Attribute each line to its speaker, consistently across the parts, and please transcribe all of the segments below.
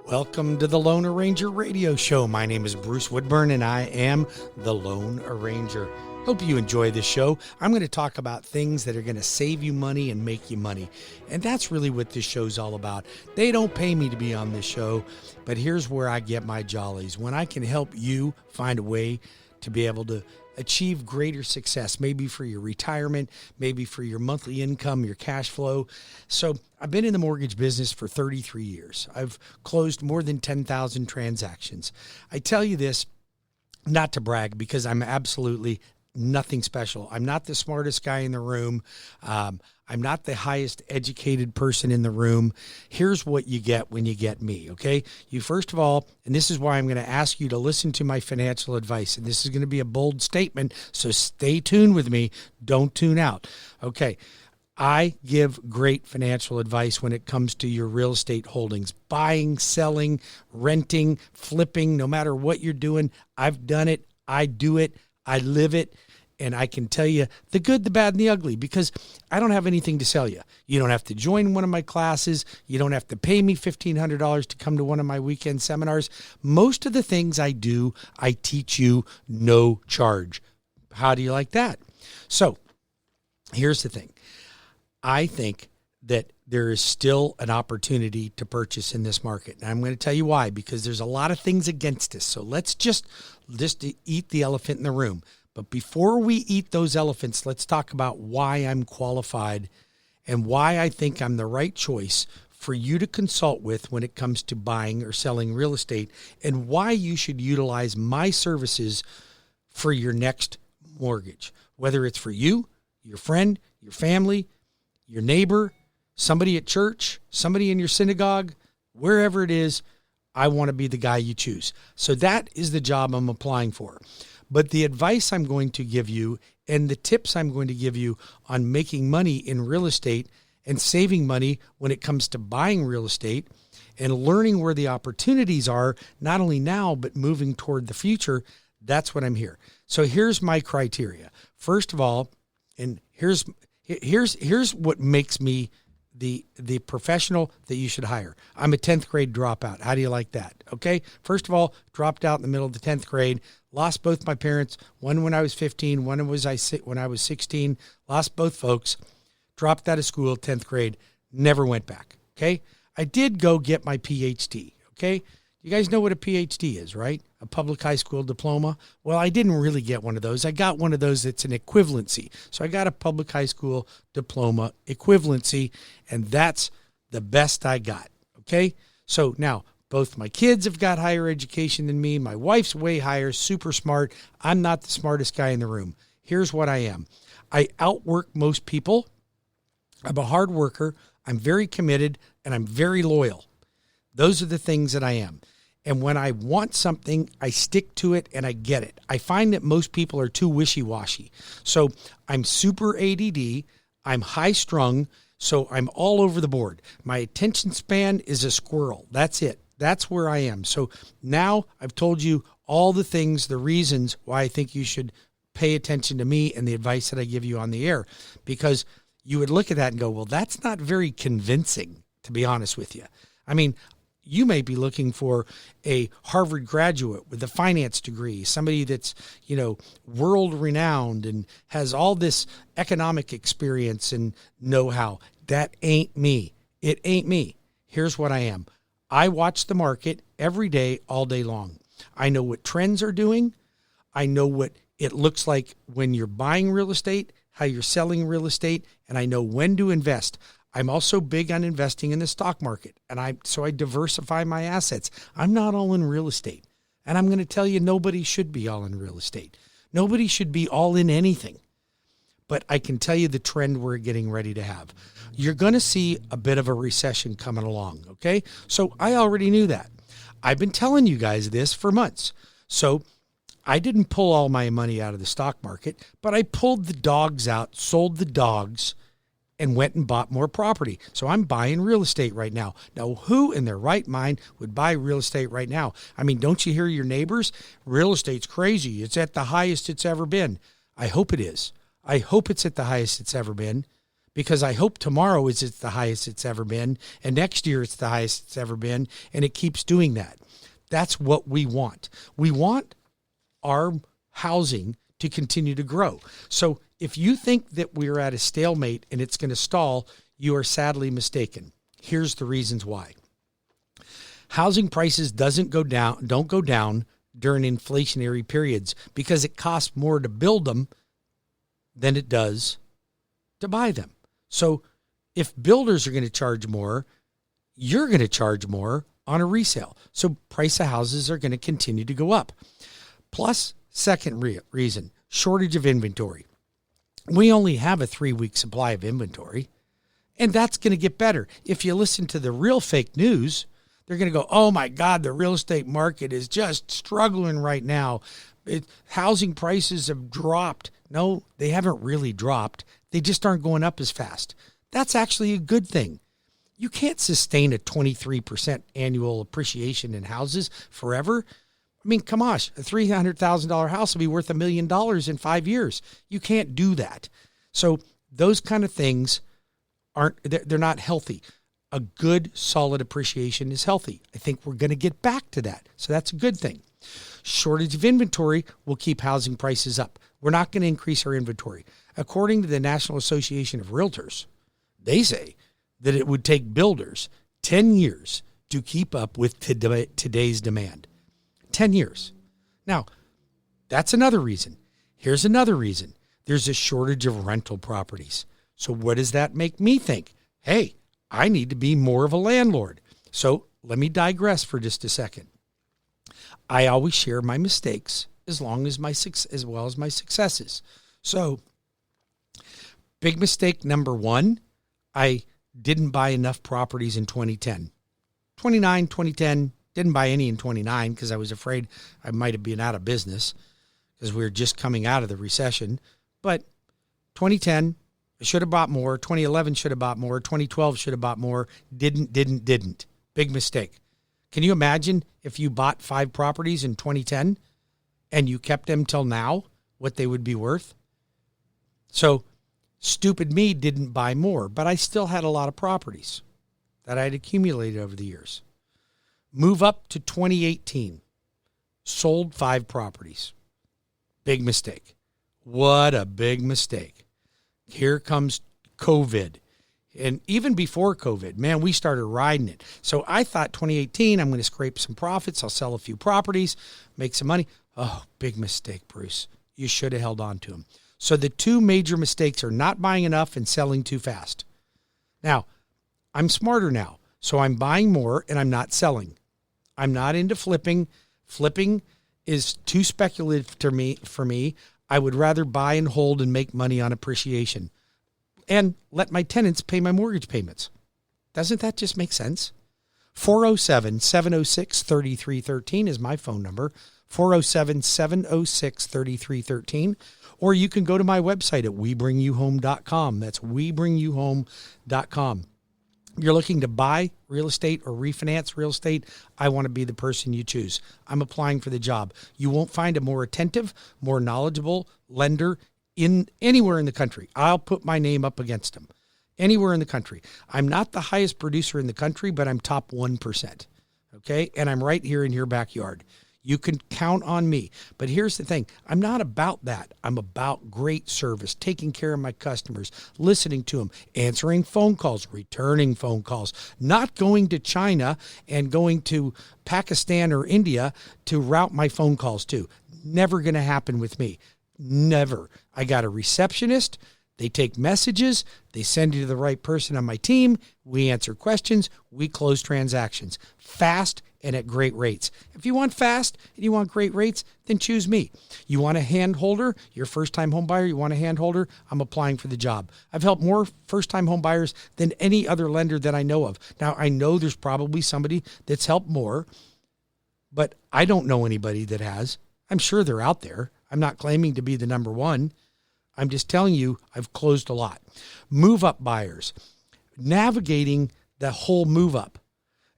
Speaker 1: Welcome to the Lone Arranger Radio Show. My name is Bruce Woodburn, and I am the Lone Arranger. Hope you enjoy this show. I'm going to talk about things that are going to save you money and make you money. And that's really what this show's all about. They don't pay me to be on this show, but here's where I get my jollies. When I can help you find a way to be able to achieve greater success, maybe for your retirement, maybe for your monthly income, your cash flow. So I've been in the mortgage business for 33 years. I've closed more than 10,000 transactions. I tell you this not to brag, because I'm absolutely nothing special. I'm not the smartest guy in the room. I'm not the highest educated person in the room. Here's what you get when you get me, okay? You first of all, and this is why I'm going to ask you to listen to my financial advice, and this is going to be a bold statement, so stay tuned with me. Don't tune out, okay? I give great financial advice when it comes to your real estate holdings, buying, selling, renting, flipping, no matter what you're doing. I've done it. I do it. I live it. And I can tell you the good, the bad, and the ugly, because I don't have anything to sell you. You don't have to join one of my classes. You don't have to pay me $1,500 to come to one of my weekend seminars. Most of the things I do, I teach you no charge. How do you like that? So here's the thing. I think that there is still an opportunity to purchase in this market. And I'm going to tell you why, because there's a lot of things against us. So let's just eat the elephant in the room. But before we eat those elephants, let's talk about why I'm qualified and why I think I'm the right choice for you to consult with when it comes to buying or selling real estate, and why you should utilize my services for your next mortgage, whether it's for you, your friend, your family, your neighbor, somebody at church, somebody in your synagogue, wherever it is. I want to be the guy you choose. So that is the job I'm applying for. But the advice I'm going to give you and the tips I'm going to give you on making money in real estate and saving money when it comes to buying real estate and learning where the opportunities are, not only now, but moving toward the future, that's what I'm here. So here's my criteria. First of all, and here's what makes me the professional that you should hire. I'm a 10th grade dropout. How do you like that? Okay. First of all, dropped out in the middle of the 10th grade, lost both my parents, one when I was 15, one when I was 16, lost both folks, dropped out of school, 10th grade, never went back. Okay. I did go get my PhD. Okay. You guys know what a PhD is, right? A public high school diploma. Well, I didn't really get one of those. I got one of those that's an equivalency. So I got a public high school diploma equivalency, and that's the best I got. Okay. So now both my kids have got higher education than me. My wife's way higher, super smart. I'm not the smartest guy in the room. Here's what I am. I outwork most people. I'm a hard worker. I'm very committed, and I'm very loyal. Those are the things that I am. And when I want something, I stick to it and I get it. I find that most people are too wishy-washy. So I'm super ADD. I'm high-strung. So I'm all over the board. My attention span is a squirrel. That's it. That's where I am. So now I've told you all the things, the reasons why I think you should pay attention to me and the advice that I give you on the air, because you would look at that and go, well, that's not very convincing, to be honest with you. I mean, you may be looking for a Harvard graduate with a finance degree, somebody that's, world renowned and has all this economic experience and know-how. That ain't me. It ain't me. Here's what I am. I watch the market every day, all day long. I know what trends are doing. I know what it looks like when you're buying real estate, how you're selling real estate, and I know when to invest. I'm also big on investing in the stock market, and so I diversify my assets. I'm not all in real estate, and I'm going to tell you, nobody should be all in real estate. Nobody should be all in anything, but I can tell you the trend we're getting ready to have. You're going to see a bit of a recession coming along, okay? So I already knew that. I've been telling you guys this for months. So I didn't pull all my money out of the stock market, but I pulled the dogs out, sold the dogs, and went and bought more property. So I'm buying real estate right now. Now, who in their right mind would buy real estate right now? I mean, don't you hear your neighbors? Real estate's crazy. It's at the highest it's ever been. I hope it is. I hope it's at the highest it's ever been, because I hope tomorrow is it's the highest it's ever been, and next year it's the highest it's ever been, and it keeps doing that. That's what we want. We want our housing to continue to grow. So if you think that we're at a stalemate and it's going to stall, you are sadly mistaken. Here's the reasons why. Housing prices don't go down during inflationary periods because it costs more to build them than it does to buy them. So if builders are going to charge more, you're going to charge more on a resale. So price of houses are going to continue to go up. Plus, second reason, shortage of inventory. We only have a 3-week supply of inventory, and that's going to get better. If you listen to the real fake news, they're going to go, oh my God, the real estate market is just struggling right now. Housing prices have dropped. No, they haven't really dropped. They just aren't going up as fast. That's actually a good thing. You can't sustain a 23% annual appreciation in houses forever. I mean, come on, a $300,000 house will be worth $1 million in 5 years. You can't do that. So those kind of things they're not healthy. A good, solid appreciation is healthy. I think we're going to get back to that. So that's a good thing. Shortage of inventory will keep housing prices up. We're not going to increase our inventory. According to the National Association of Realtors, they say that it would take builders 10 years to keep up with today's demand. 10 years. Now, that's another reason. Here's another reason. There's a shortage of rental properties. So what does that make me think? Hey, I need to be more of a landlord. So let me digress for just a second. I always share my mistakes as well as my successes. So big mistake number one, I didn't buy enough properties in 2010. 2010, didn't buy any in 29 because I was afraid I might have been out of business because we were just coming out of the recession. But 2010, I should have bought more. 2011 should have bought more. 2012 should have bought more. Didn't. Big mistake. Can you imagine if you bought 5 properties in 2010 and you kept them till now, what they would be worth? So stupid me didn't buy more, but I still had a lot of properties that I had accumulated over the years. Move up to 2018. Sold 5 properties. Big mistake. What a big mistake. Here comes COVID. And even before COVID, man, we started riding it. So I thought 2018, I'm going to scrape some profits. I'll sell a few properties, make some money. Oh, big mistake, Bruce. You should have held on to them. So the 2 major mistakes are not buying enough and selling too fast. Now, I'm smarter now. So I'm buying more and I'm not selling. I'm not into flipping. Flipping is too speculative for me. I would rather buy and hold and make money on appreciation and let my tenants pay my mortgage payments. Doesn't that just make sense? 407-706-3313 is my phone number. 407-706-3313. Or you can go to my website at webringyouhome.com. That's webringyouhome.com. You're looking to buy real estate or refinance real estate, I want to be the person you choose. I'm applying for the job. You won't find a more attentive, more knowledgeable lender anywhere in the country. I'll put my name up against them. Anywhere in the country. I'm not the highest producer in the country, but I'm top 1%. Okay? And I'm right here in your backyard. You can count on me. But here's the thing. I'm not about that. I'm about great service, taking care of my customers, listening to them, answering phone calls, returning phone calls, not going to China and going to Pakistan or India to route my phone calls to. Never going to happen with me. Never. I got a receptionist. They take messages. They send you to the right person on my team. We answer questions. We close transactions fast and at great rates. If you want fast and you want great rates, then choose me. You want a hand holder? You're a first-time home buyer, you want a hand holder? I'm applying for the job. I've helped more first-time home buyers than any other lender that I know of. Now, I know there's probably somebody that's helped more, but I don't know anybody that has. I'm sure they're out there. I'm not claiming to be the number one. I'm just telling you I've closed a lot. Move-up buyers. Navigating the whole move-up.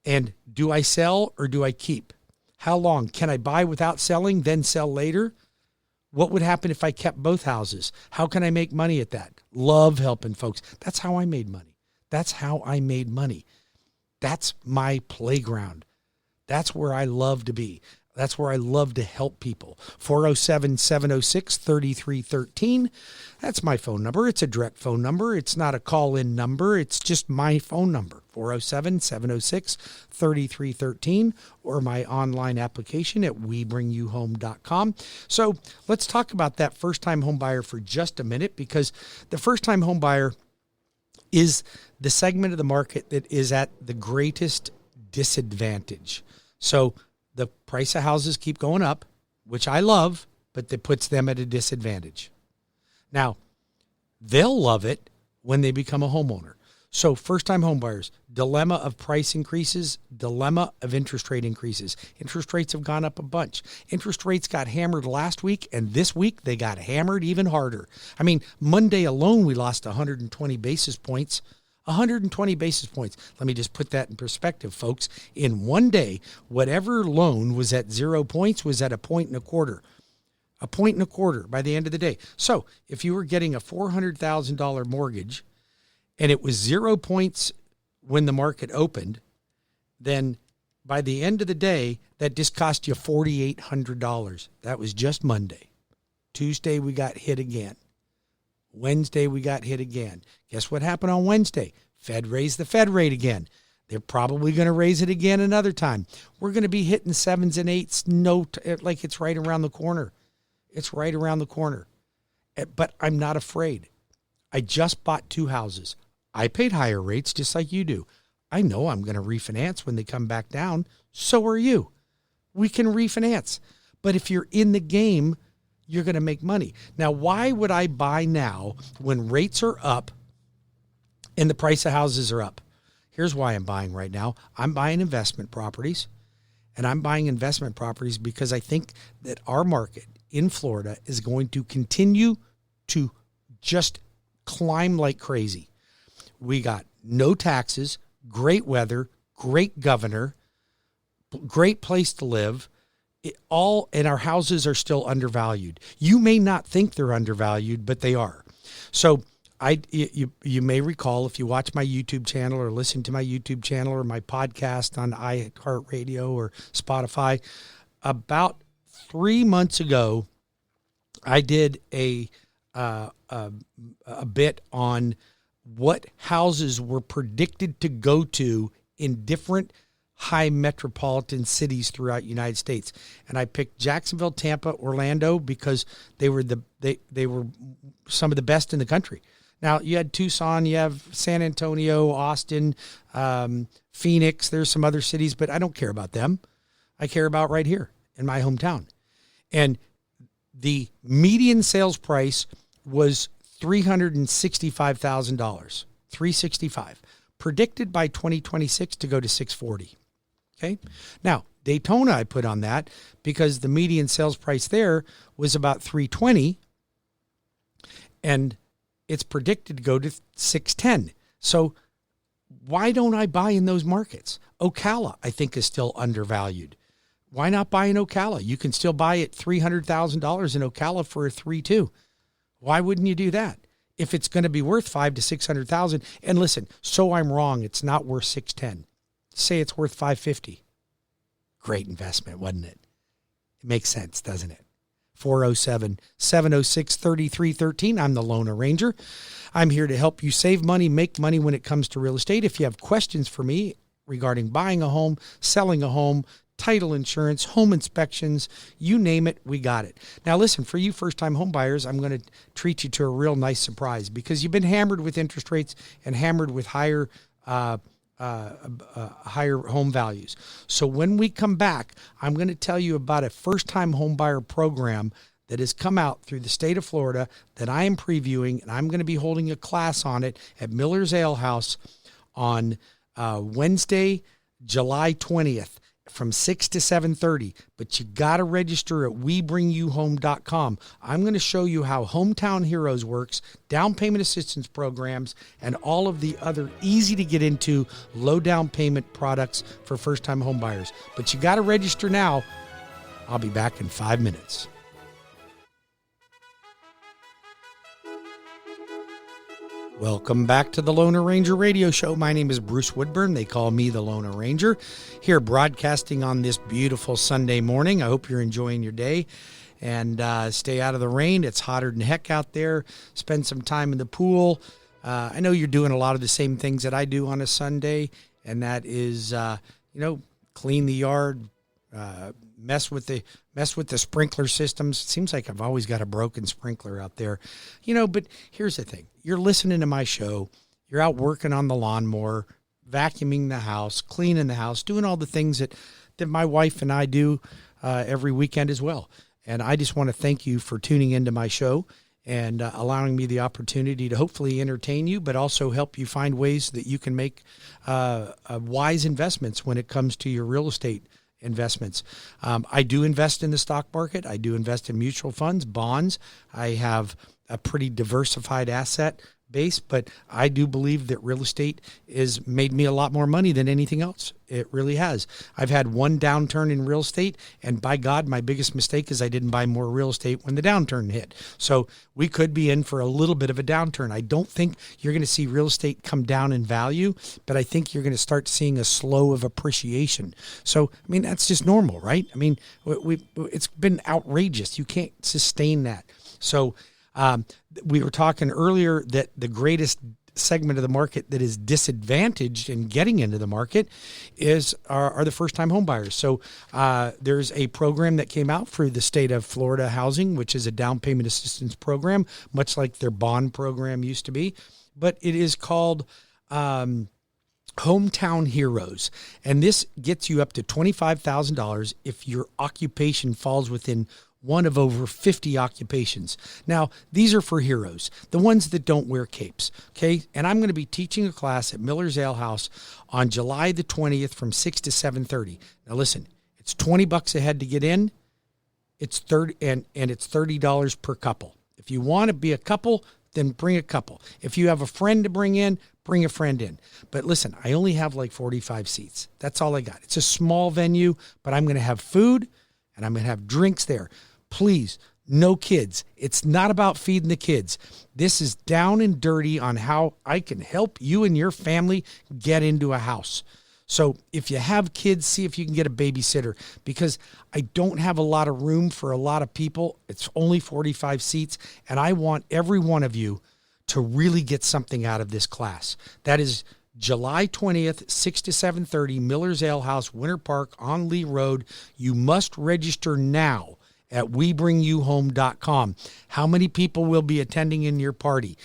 Speaker 1: And do I sell or do I keep? How long? Can I buy without selling, then sell later? What would happen if I kept both houses? How can I make money at that? Love helping folks. That's how I made money. That's how I made money. That's my playground. That's where I love to be. That's where I love to help people. 407-706-3313. That's my phone number. It's a direct phone number. It's not a call-in number. It's just my phone number, 407-706-3313, or my online application at webringyouhome.com. So let's talk about that first-time home buyer for just a minute, because the first-time home buyer is the segment of the market that is at the greatest disadvantage. So the price of houses keep going up, which I love, but that puts them at a disadvantage. Now, they'll love it when they become a homeowner. So first-time homebuyers, dilemma of price increases, dilemma of interest rate increases. Interest rates have gone up a bunch. Interest rates got hammered last week, and this week they got hammered even harder. I mean, Monday alone we lost 120 basis points. 120 basis points. Let me just put that in perspective, folks. In one day, whatever loan was at 0 points was at 1.25 points. 1.25 points by the end of the day. So if you were getting a $400,000 mortgage and it was 0 points when the market opened, then by the end of the day, that just cost you $4,800. That was just Monday. Tuesday, we got hit again. Wednesday, we got hit again. Guess what happened on Wednesday? Fed raised the Fed rate again. They're probably going to raise it again another time. We're going to be hitting 7s and 8s, like it's right around the corner. It's right around the corner. But I'm not afraid. I just bought 2 houses. I paid higher rates just like you do. I know I'm going to refinance when they come back down. So are you. We can refinance. But if you're in the game, you're going to make money. Now, why would I buy now when rates are up and the price of houses are up? Here's why I'm buying right now. I'm buying investment properties, and I'm buying investment properties because I think that our market in Florida is going to continue to just climb like crazy. We got no taxes, great weather, great governor, great place to live. And our houses are still undervalued. You may not think they're undervalued, but they are. So you may recall, if you watch my YouTube channel or listen to my YouTube channel or my podcast on iHeartRadio or Spotify, about 3 months ago, I did a bit on what houses were predicted to go to in different high metropolitan cities throughout the United States. And I picked Jacksonville, Tampa, Orlando because they were they were some of the best in the country. Now, you had Tucson, you have San Antonio, Austin, Phoenix. There's some other cities, but I don't care about them. I care about right here in my hometown. And the median sales price was $365,000, $365,000, predicted by 2026 to go to $640,000. Okay. Now, Daytona, I put on that because the median sales price there was about $320,000, and it's predicted to go to $610,000. So why don't I buy in those markets? Ocala, I think, is still undervalued. Why not buy in Ocala? You can still buy at $300,000 in Ocala for a 3.2. Why wouldn't you do that? If it's going to be worth $500,000 to $600,000, and listen, so I'm wrong, it's not worth $610,000. Say it's worth $550,000. Great investment, wasn't it? It makes sense, doesn't it? 407-706-3313. I'm the Loan Arranger. I'm here to help you save money, make money when it comes to real estate. If you have questions for me regarding buying a home, selling a home, title insurance, home inspections, you name it, we got it. Now listen, for you first-time home buyers, I'm going to treat you to a real nice surprise because you've been hammered with interest rates and hammered with higher home values. So when we come back, I'm going to tell you about a first-time home buyer program that has come out through the state of Florida that I am previewing, and I'm going to be holding a class on it at Miller's Ale House on Wednesday, July 20th. From 6 to 7:30, but you got to register at webringyouhome.com. I'm going to show you how Hometown Heroes works, down payment assistance programs, and all of the other easy to get into low down payment products for first-time home buyers. But you got to register now. I'll be back in 5 minutes. Welcome back to the Lone Ranger Radio Show. My name is Bruce Woodburn. They call me the Lone Ranger. Here broadcasting on this beautiful Sunday morning. I hope you're enjoying your day and stay out of the rain. It's hotter than heck out there. Spend some time in the pool. I know you're doing a lot of the same things that I do on a Sunday, and that is, clean the yard, mess with the sprinkler systems. It seems like I've always got a broken sprinkler out there, but here's the thing. You're listening to my show. You're out working on the lawnmower, vacuuming the house, cleaning the house, doing all the things that my wife and I do every weekend as well. And I just want to thank you for tuning into my show and allowing me the opportunity to hopefully entertain you, but also help you find ways that you can make wise investments when it comes to your real estate investments. I do invest in the stock market. I do invest in mutual funds, bonds. I have a pretty diversified asset base, but I do believe that real estate has made me a lot more money than anything else. It really has. I've had one downturn in real estate, and by God, my biggest mistake is I didn't buy more real estate when the downturn hit. So we could be in for a little bit of a downturn. I don't think you're going to see real estate come down in value, but I think you're going to start seeing a slow of appreciation. So, that's just normal, right? It's been outrageous. You can't sustain that. So, we were talking earlier that the greatest segment of the market that is disadvantaged in getting into the market are the first-time home buyers. So there's a program that came out for the state of Florida Housing, which is a down payment assistance program, much like their bond program used to be. But it is called Hometown Heroes. And this gets you up to $25,000 if your occupation falls within one of over 50 occupations. Now, these are for heroes, the ones that don't wear capes, okay? And I'm going to be teaching a class at Miller's Ale House on July the 20th from 6 to 7:30. Now, listen, it's $20 a head to get in. It's it's $30 per couple. If you want to be a couple, then bring a couple. If you have a friend to bring a friend in. But listen, I only have like 45 seats. That's all I got. It's a small venue, but I'm going to have food and I'm going to have drinks there. Please, no kids. It's not about feeding the kids. This is down and dirty on how I can help you and your family get into a house. So if you have kids, see if you can get a babysitter, because I don't have a lot of room for a lot of people. It's only 45 seats, and I want every one of you to really get something out of this class. That is July 20th, 6 to 7:30, Miller's Ale House, Winter Park on Lee Road. You must register now at WeBringYouHome.com. How many people will be attending in your party?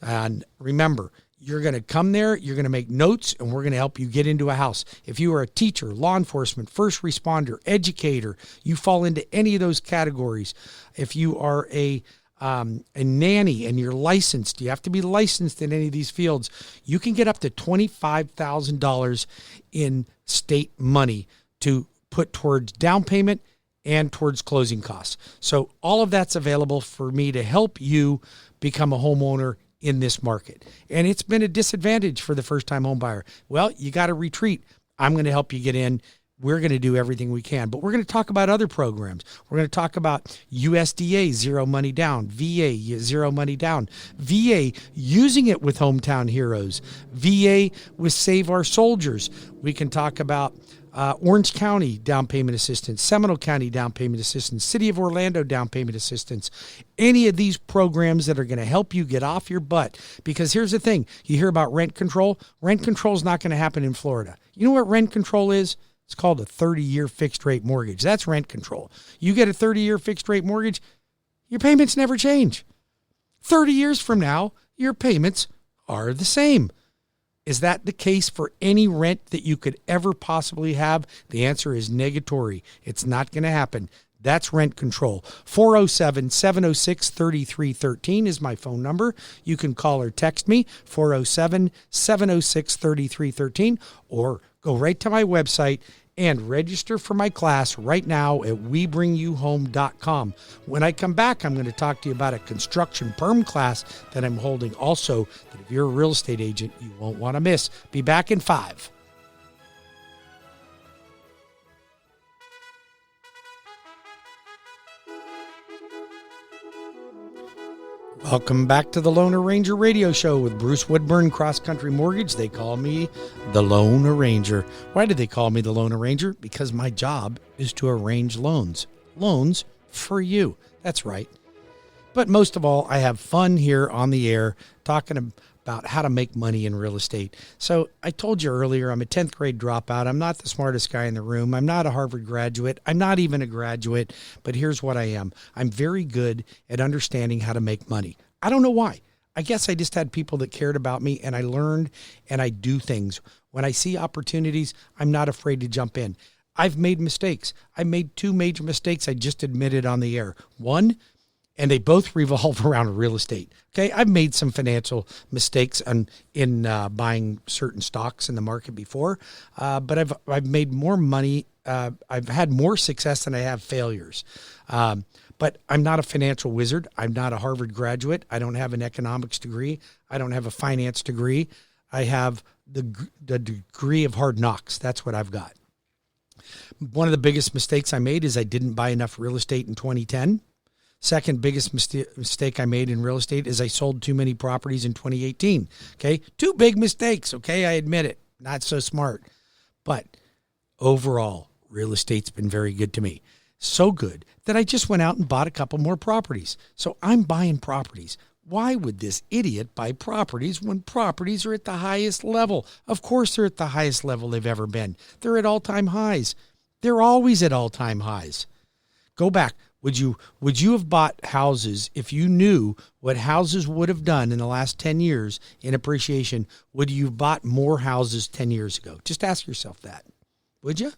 Speaker 1: And remember, you're going to come there, you're going to make notes, and we're going to help you get into a house. If you are a teacher, law enforcement, first responder, educator, you fall into any of those categories. If you are a nanny and you're licensed, you have to be licensed in any of these fields, you can get up to $25,000 in state money to put towards down payment and towards closing costs. So all of that's available for me to help you become a homeowner in this market. And it's been a disadvantage for the first-time home buyer. Well, you got to retreat. I'm going to help you get in. We're going to do everything we can. But we're going to talk about other programs. We're going to talk about USDA, zero money down, VA, zero money down, VA, using it with Hometown Heroes, VA with Save Our Soldiers. We can talk about Orange County down payment assistance, Seminole County down payment assistance, City of Orlando down payment assistance, any of these programs that are going to help you get off your butt. Because here's the thing, you hear about rent control. Rent control is not going to happen in Florida. You know what rent control is? It's called a 30-year fixed rate mortgage. That's rent control. You get a 30-year fixed rate mortgage, your payments never change. 30 years from now, your payments are the same. Is that the case for any rent that you could ever possibly have? The answer is negatory. It's not going to happen. That's rent control. 407-706-3313 is my phone number. You can call or text me, 407-706-3313, or go right to my website and register for my class right now at WeBringYouHome.com. When I come back, I'm going to talk to you about a construction perm class that I'm holding also, that if you're a real estate agent, you won't want to miss. Be back in 5. Welcome back to the Lone Ranger Radio Show with Bruce Woodburn, CrossCountry Mortgage. They call me the Lone Ranger. Why do they call me the Lone Ranger? Because my job is to arrange loans. Loans for you. That's right. But most of all, I have fun here on the air talking about how to make money in real estate. So I told you earlier, I'm a 10th grade dropout. I'm not the smartest guy in the room. I'm not a Harvard graduate. I'm not even a graduate. But here's what I am. I'm very good at understanding how to make money. I don't know why. I guess I just had people that cared about me, and I learned, and I do things. When I see opportunities, I'm not afraid to jump in. I've made mistakes. I made 2 major mistakes I just admitted on the air. One, and they both revolve around real estate. Okay, I've made some financial mistakes in buying certain stocks in the market before, but I've made more money. I've had more success than I have failures. But I'm not a financial wizard. I'm not a Harvard graduate. I don't have an economics degree. I don't have a finance degree. I have the degree of hard knocks. That's what I've got. One of the biggest mistakes I made is I didn't buy enough real estate in 2010. Second biggest mistake I made in real estate is I sold too many properties in 2018. Okay, 2 big mistakes. Okay, I admit it. Not so smart. But overall, real estate's been very good to me. So good that I just went out and bought a couple more properties. So I'm buying properties. Why would this idiot buy properties when properties are at the highest level? Of course they're at the highest level they've ever been. They're at all-time highs. They're always at all-time highs. Go back. Would you have bought houses if you knew what houses would have done in the last 10 years in appreciation? Would you have bought more houses 10 years ago? Just ask yourself that. Would you?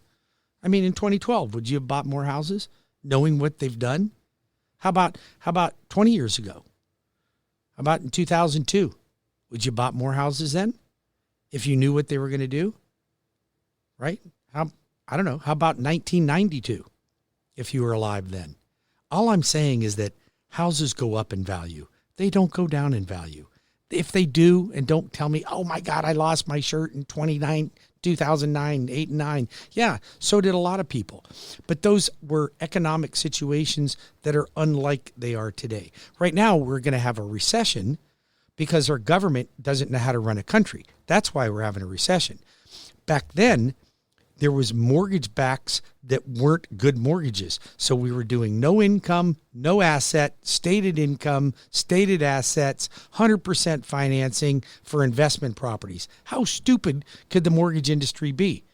Speaker 1: I mean, in 2012, would you have bought more houses knowing what they've done? How about 20 years ago? How about in 2002? Would you have bought more houses then if you knew what they were going to do? Right? I don't know. How about 1992 if you were alive then? All I'm saying is that houses go up in value. They don't go down in value. If they do, and don't tell me, oh my God, I lost my shirt in 2009, 8 and 9. Yeah, so did a lot of people. But those were economic situations that are unlike they are today. Right now, we're going to have a recession because our government doesn't know how to run a country. That's why we're having a recession. Back then, there was mortgage backs that weren't good mortgages. So we were doing no income, no asset, stated income, stated assets, 100% financing for investment properties. How stupid could the mortgage industry be?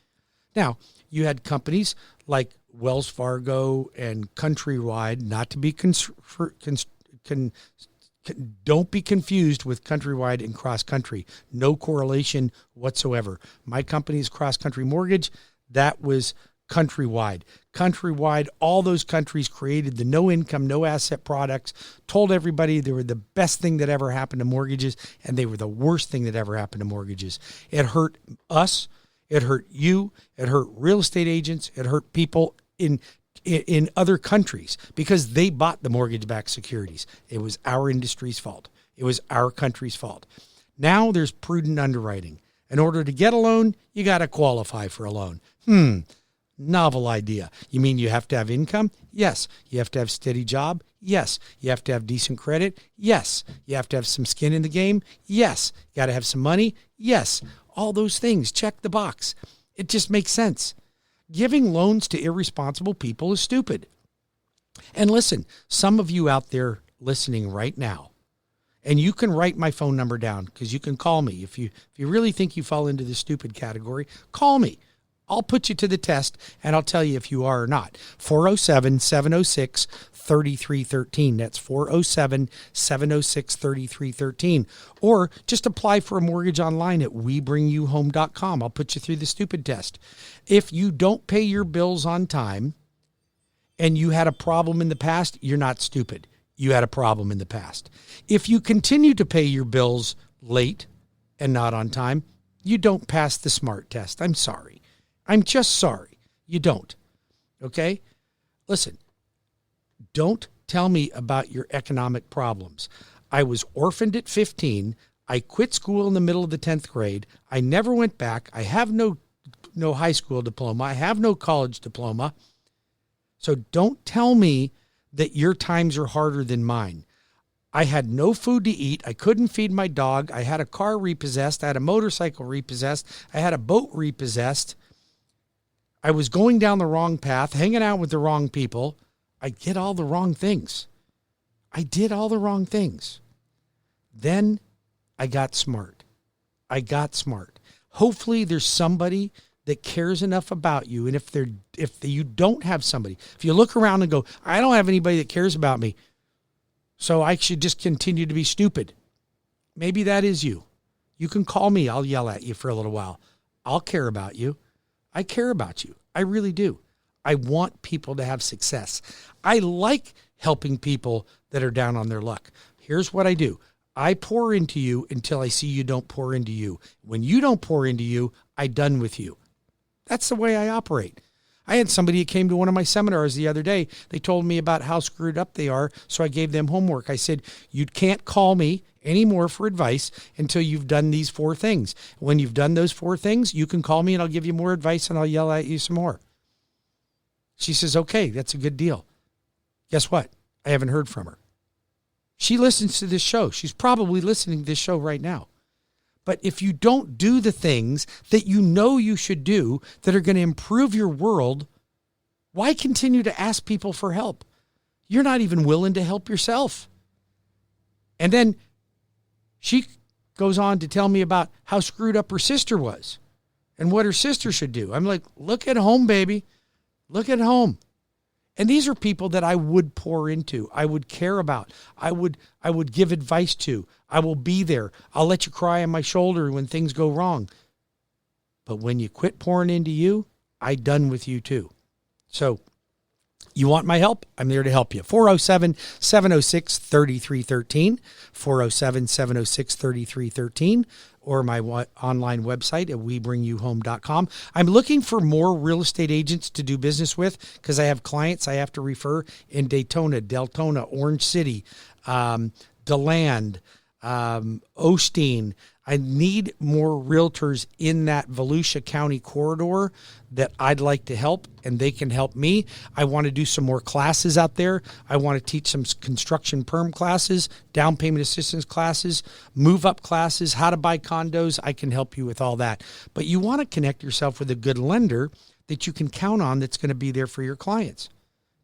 Speaker 1: Now, you had companies like Wells Fargo and Countrywide, not to be don't be confused with Countrywide and CrossCountry. No correlation whatsoever. My company is CrossCountry Mortgage. That was Countrywide. Countrywide, all those countries created the no income, no asset products, told everybody they were the best thing that ever happened to mortgages, and they were the worst thing that ever happened to mortgages. It hurt us. It hurt you. It hurt real estate agents. It hurt people in other countries because they bought the mortgage-backed securities. It was our industry's fault. It was our country's fault. Now there's prudent underwriting. In order to get a loan, you got to qualify for a loan. Novel idea. You mean you have to have income? Yes. You have to have steady job? Yes. You have to have decent credit? Yes. You have to have some skin in the game? Yes. You got to have some money? Yes. All those things. Check the box. It just makes sense. Giving loans to irresponsible people is stupid. And listen, some of you out there listening right now, and you can write my phone number down because you can call me. If you really think you fall into this stupid category, call me. I'll put you to the test, and I'll tell you if you are or not. 407-706-3313. That's 407-706-3313. Or just apply for a mortgage online at webringyouhome.com. I'll put you through the stupid test. If you don't pay your bills on time and you had a problem in the past, you're not stupid. You had a problem in the past. If you continue to pay your bills late and not on time, you don't pass the SMART test. I'm sorry. I'm just sorry. You don't. Okay? Listen, don't tell me about your economic problems. I was orphaned at 15. I quit school in the middle of the 10th grade. I never went back. I have no high school diploma. I have no college diploma. So don't tell me that your times are harder than mine. I had no food to eat. I couldn't feed my dog. I had a car repossessed. I had a motorcycle repossessed. I had a boat repossessed. I was going down the wrong path, hanging out with the wrong people. I did all the wrong things. I did all the wrong things. Then I got smart. Hopefully there's somebody that cares enough about you. And if you don't have somebody, if you look around and go, I don't have anybody that cares about me, so I should just continue to be stupid. Maybe that is you. You can call me. I'll yell at you for a little while. I'll care about you. I care about you. I really do. I want people to have success. I like helping people that are down on their luck. Here's what I do. I pour into you until I see you don't pour into you. When you don't pour into you, I'm done with you. That's the way I operate. I had somebody that came to one of my seminars the other day. They told me about how screwed up they are, so I gave them homework. I said, you can't call me anymore for advice until you've done these 4 things. When you've done those 4 things, you can call me and I'll give you more advice and I'll yell at you some more. She says, okay, that's a good deal. Guess what? I haven't heard from her. She listens to this show. She's probably listening to this show right now. But if you don't do the things that you know you should do that are going to improve your world, why continue to ask people for help? You're not even willing to help yourself. And then she goes on to tell me about how screwed up her sister was and what her sister should do. I'm like, look at home, baby. Look at home. And these are people that I would pour into. I would care about. I would give advice to. I will be there. I'll let you cry on my shoulder when things go wrong. But when you quit pouring into you, I'm done with you too. So you want my help? I'm there to help you. 407-706-3313, 407-706-3313, or my online website at webringyouhome.com. I'm looking for more real estate agents to do business with because I have clients I have to refer in Daytona, Deltona, Orange City, DeLand, Osteen. I need more realtors in that Volusia County corridor that I'd like to help, and they can help me. I want to do some more classes out there. I want to teach some construction perm classes, down payment assistance classes, move up classes, how to buy condos. I can help you with all that. But you want to connect yourself with a good lender that you can count on that's going to be there for your clients.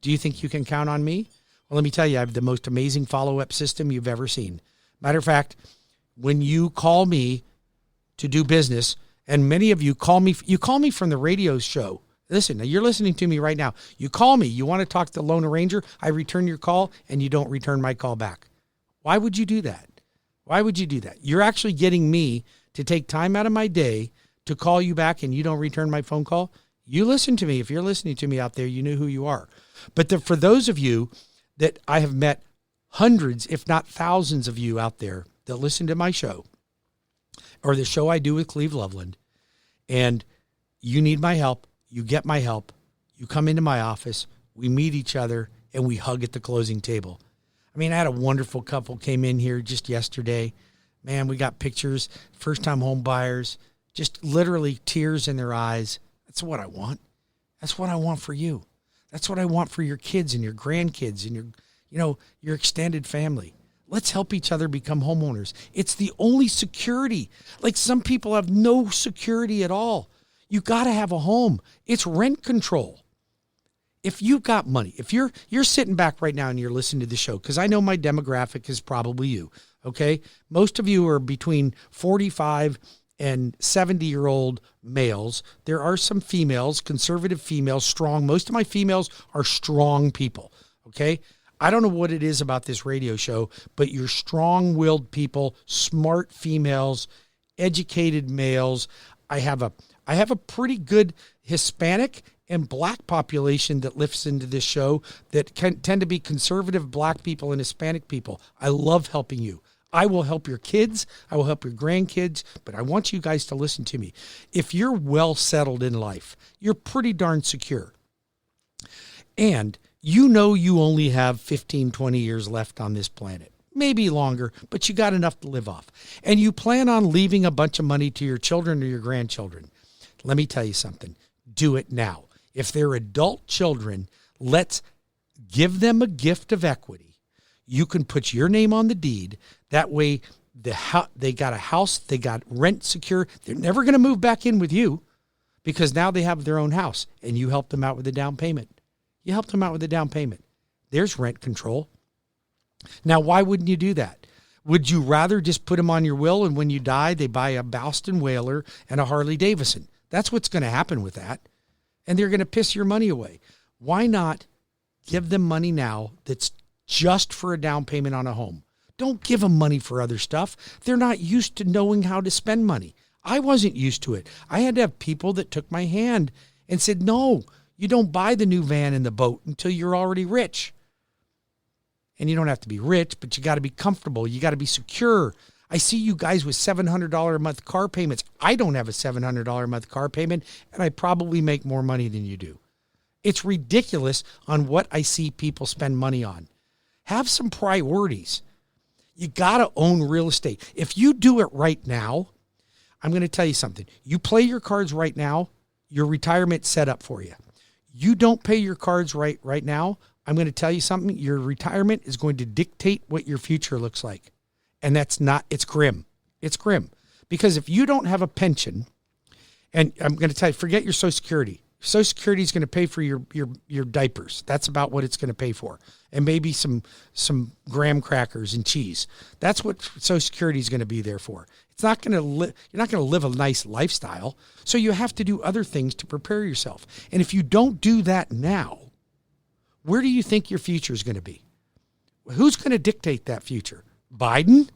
Speaker 1: Do you think you can count on me? Well, let me tell you, I have the most amazing follow-up system you've ever seen. Matter of fact, when you call me to do business, and many of you call me from the radio show. Listen, now you're listening to me right now. You call me, you want to talk to the Lone Ranger, I return your call, and you don't return my call back. Why would you do that? Why would you do that? You're actually getting me to take time out of my day to call you back, and you don't return my phone call. You listen to me. If you're listening to me out there, you know who you are. But for those of you that I have met, hundreds, if not thousands of you out there that listen to my show or the show I do with Cleve Loveland, and you need my help, you get my help, you come into my office, we meet each other, and we hug at the closing table. I mean, I had a wonderful couple came in here just yesterday. Man, we got pictures, first-time home buyers, just literally tears in their eyes. That's what I want. That's what I want for you. That's what I want for your kids and your grandkids and your extended family. Let's help each other become homeowners. It's the only security. Like, some people have no security at all. You got to have a home. It's rent control. If you've got money, if you're sitting back right now and you're listening to the show, because I know my demographic is probably you, okay? Most of you are between 45 and 70-year-old males. There are some females, conservative females, strong. Most of my females are strong people, okay? I don't know what it is about this radio show, but you're strong-willed people, smart females, educated males. I have a pretty good Hispanic and black population that lifts into this show that can tend to be conservative black people and Hispanic people. I love helping you. I will help your kids. I will help your grandkids, but I want you guys to listen to me. If you're well settled in life, you're pretty darn secure. And you know you only have 15, 20 years left on this planet. Maybe longer, but you got enough to live off. And you plan on leaving a bunch of money to your children or your grandchildren. Let me tell you something. Do it now. If they're adult children, let's give them a gift of equity. You can put your name on the deed. That way, they got a house, they got rent secure. They're never going to move back in with you because now they have their own house and you helped them out with the down payment. You helped them out with the down payment. There's rent control. Now, why wouldn't you do that? Would you rather just put them on your will and when you die, they buy a Boston Whaler and a Harley Davidson? That's what's going to happen with that. And they're going to piss your money away. Why not give them money now that's just for a down payment on a home? Don't give them money for other stuff. They're not used to knowing how to spend money. I wasn't used to it. I had to have people that took my hand and said, no, you don't buy the new van and the boat until you're already rich. And you don't have to be rich, but you got to be comfortable. You got to be secure. I see you guys with $700 a month car payments. I don't have a $700 a month car payment, and I probably make more money than you do. It's ridiculous on what I see people spend money on. Have some priorities. You got to own real estate. If you do it right now, I'm going to tell you something. You play your cards right now, your retirement's set up for you. You don't pay your cards right now, I'm going to tell you something. Your retirement is going to dictate what your future looks like. And it's grim. It's grim. Because if you don't have a pension, and I'm going to tell you, forget your Social Security. Social Security is going to pay for your diapers. That's about what it's going to pay for. And maybe some graham crackers and cheese. That's what Social Security is going to be there for. It's not going to you're not going to live a nice lifestyle. So you have to do other things to prepare yourself. And if you don't do that now, where do you think your future is going to be? Who's going to dictate that future? Biden?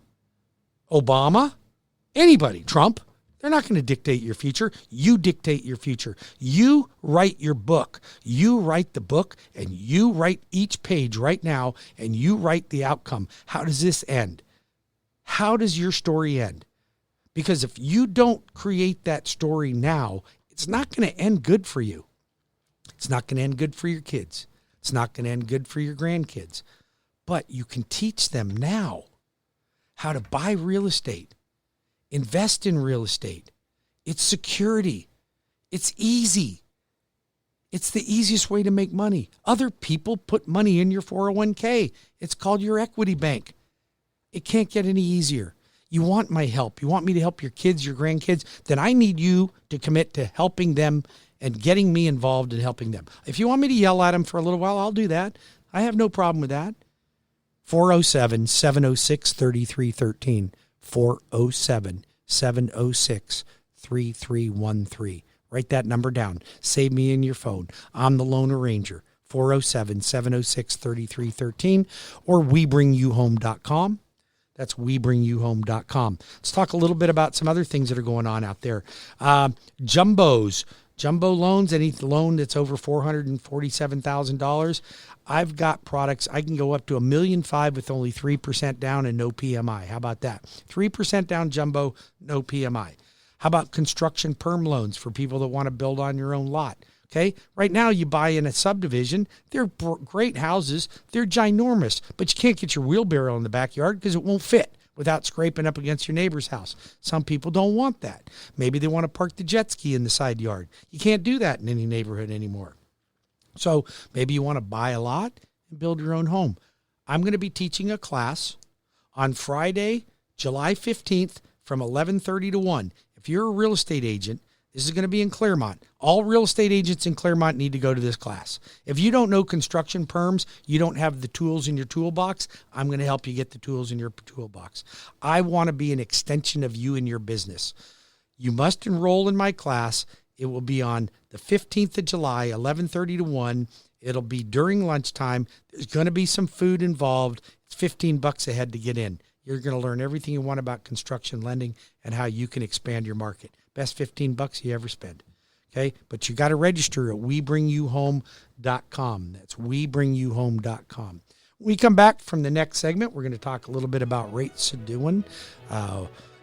Speaker 1: Obama? Anybody? Trump? They're not going to dictate your future. You dictate your future. You write your book. You write the book, and you write each page right now, and you write the outcome. How does this end? How does your story end? Because if you don't create that story now, it's not going to end good for you. It's not going to end good for your kids. It's not going to end good for your grandkids. But you can teach them now how to buy real estate, invest in real estate. It's security. It's easy. It's the easiest way to make money. Other people put money in your 401k. It's called your equity bank. It can't get any easier. You want my help. You want me to help your kids, your grandkids. Then I need you to commit to helping them and getting me involved in helping them. If you want me to yell at them for a little while, I'll do that. I have no problem with that. 407-706-3313. 407-706-3313. Write that number down. Save me in your phone. I'm the Lone Arranger. 407-706-3313 or WeBringYouHome.com. That's WeBringYouHome.com. Let's talk a little bit about some other things that are going on out there. Jumbo loans, any loan that's over $447,000. I've got products. I can go up to $1.5 million with only 3% down and no PMI. How about that? 3% down jumbo, no PMI. How about construction perm loans for people that want to build on your own lot? Okay. Right now you buy in a subdivision. They're great houses. They're ginormous, but you can't get your wheelbarrow in the backyard because it won't fit without scraping up against your neighbor's house. Some people don't want that. Maybe they want to park the jet ski in the side yard. You can't do that in any neighborhood anymore. So maybe you want to buy a lot and build your own home. I'm going to be teaching a class on Friday, July 15th from 11:30 to 1. If you're a real estate agent, this is going to be in Claremont. All real estate agents in Claremont need to go to this class. If you don't know construction perms, you don't have the tools in your toolbox, I'm going to help you get the tools in your toolbox. I want to be an extension of you and your business. You must enroll in my class. It will be on the 15th of July, 11:30 to 1. It'll be during lunchtime. There's going to be some food involved. It's $15 a head to get in. You're going to learn everything you want about construction lending and how you can expand your market. Best $15 you ever spend. Okay. But you got to register at WeBringYouHome.com. That's WeBringYouHome.com. When we come back from the next segment, we're going to talk a little bit about rates doing,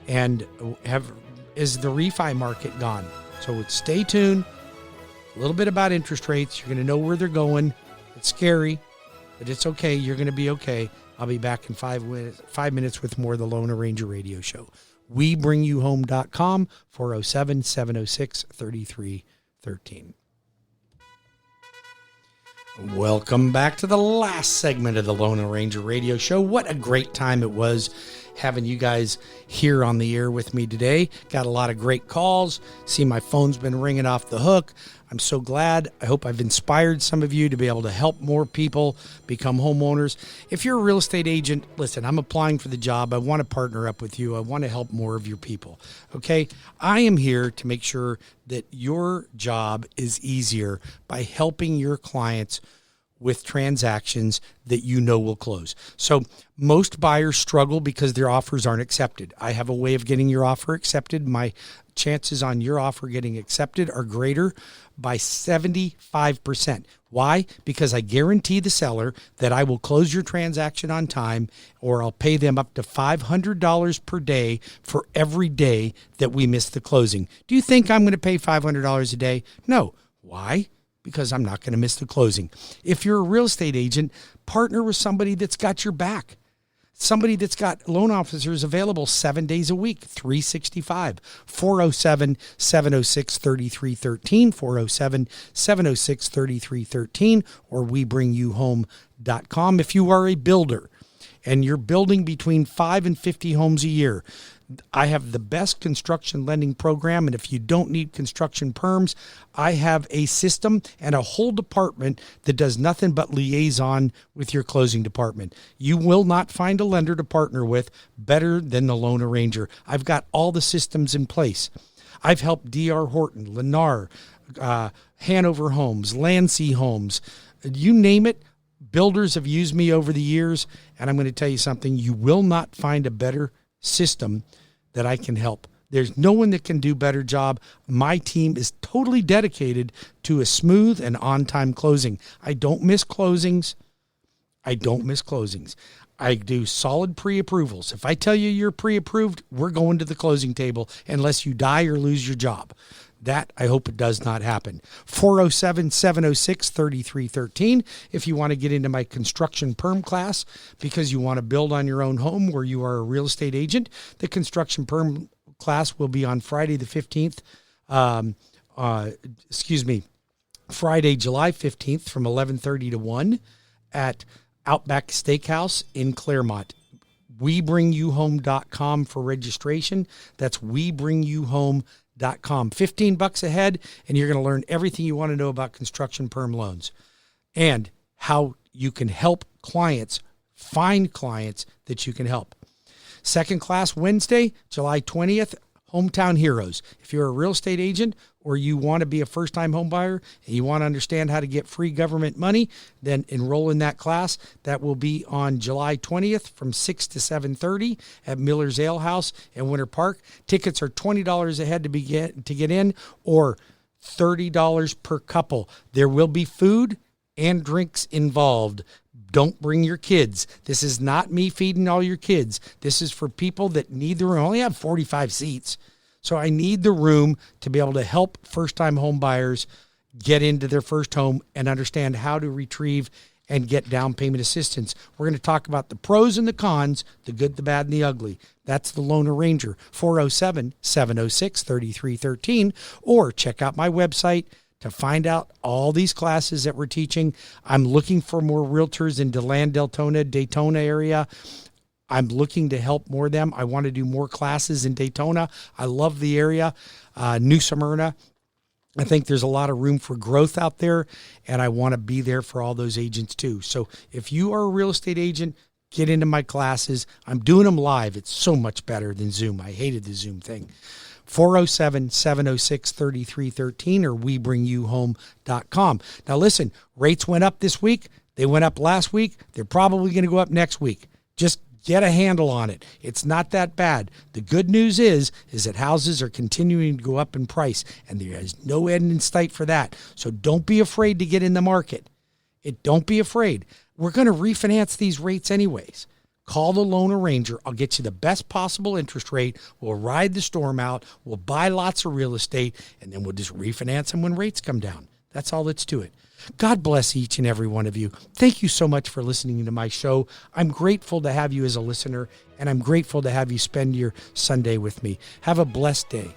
Speaker 1: and is the refi market gone? So stay tuned. A little bit about interest rates. You're going to know where they're going. It's scary, but it's okay. You're going to be okay. I'll be back in 5 minutes with more of the Lone Arranger Radio Show. WeBringYouHome.com, 407-706-3313. Welcome back to the last segment of the Lone Ranger Radio Show. What a great time it was having you guys here on the air with me today. Got a lot of great calls. See, my phone's been ringing off the hook. I'm so glad. I hope I've inspired some of you to be able to help more people become homeowners. If you're a real estate agent, listen, I'm applying for the job. I want to partner up with you. I want to help more of your people. Okay? I am here to make sure that your job is easier by helping your clients with transactions that you know will close. So most buyers struggle because their offers aren't accepted. I have a way of getting your offer accepted. My chances on your offer getting accepted are greater by 75%. Why? Because I guarantee the seller that I will close your transaction on time, or I'll pay them up to $500 per day for every day that we miss the closing. Do you think I'm going to pay $500 a day? No. Why? Because I'm not going to miss the closing. If you're a real estate agent, partner with somebody that's got your back. Somebody that's got loan officers available 7 days a week, 365. 407-706-3313, 407-706-3313, or WeBringYouHome.com. If you are a builder and you're building between 5 and 50 homes a year, I have the best construction lending program, and if you don't need construction perms, I have a system and a whole department that does nothing but liaison with your closing department. You will not find a lender to partner with better than the Loan Arranger. I've got all the systems in place. I've helped D.R. Horton, Lennar, Hanover Homes, Landsea Homes, you name it. Builders have used me over the years, and I'm going to tell you something. You will not find a better system that I can help. There's no one that can do a better job. My team is totally dedicated to a smooth and on-time closing. I don't miss closings. I do solid pre-approvals. If I tell you you're pre-approved, we're going to the closing table unless you die or lose your job. That, I hope it does not happen. 407-706-3313 if you want to get into my construction perm class because you want to build on your own home where you are a real estate agent. The construction perm class will be on Friday the 15th. Friday, July 15th from 11:30 to 1 at Outback Steakhouse in Claremont. WeBringYouHome.com for registration. That's WeBringYouHome.com. $15 a head, and you're going to learn everything you want to know about construction perm loans and how you can help clients find clients that you can help. Second class Wednesday, July 20th, Hometown Heroes. If you're a real estate agent or you want to be a first-time home buyer and you want to understand how to get free government money, then enroll in that class. That will be on July 20th from 6 to 7:30 at Miller's Ale House in Winter Park. Tickets are $20 a head to get in, or $30 per couple. There will be food and drinks involved. Don't bring your kids. This is not me feeding all your kids. This is for people that need the room. I only have 45 seats. So I need the room to be able to help first-time home buyers get into their first home and understand how to retrieve and get down payment assistance. We're going to talk about the pros and the cons, the good, the bad, and the ugly. That's the Lone Arranger, 407-706-3313, or check out my website to find out all these classes that we're teaching. I'm looking for more realtors in DeLand, Deltona, Daytona area. I'm looking to help more of them. I want to do more classes in Daytona. I love the area. New Smyrna. I think there's a lot of room for growth out there, and I want to be there for all those agents too. So if you are a real estate agent, get into my classes. I'm doing them live. It's so much better than Zoom. I hated the Zoom thing. 407-706-3313 or WeBringYouHome.com. Now listen, rates went up this week. They went up last week. They're probably going to go up next week. Just get a handle on it. It's not that bad. The good news is that houses are continuing to go up in price, and there is no end in sight for that. So don't be afraid to get in the market. Don't be afraid. We're going to refinance these rates anyways. Call the Loan Arranger. I'll get you the best possible interest rate. We'll ride the storm out. We'll buy lots of real estate, and then we'll just refinance them when rates come down. That's all that's to it. God bless each and every one of you. Thank you so much for listening to my show. I'm grateful to have you as a listener, and I'm grateful to have you spend your Sunday with me. Have a blessed day.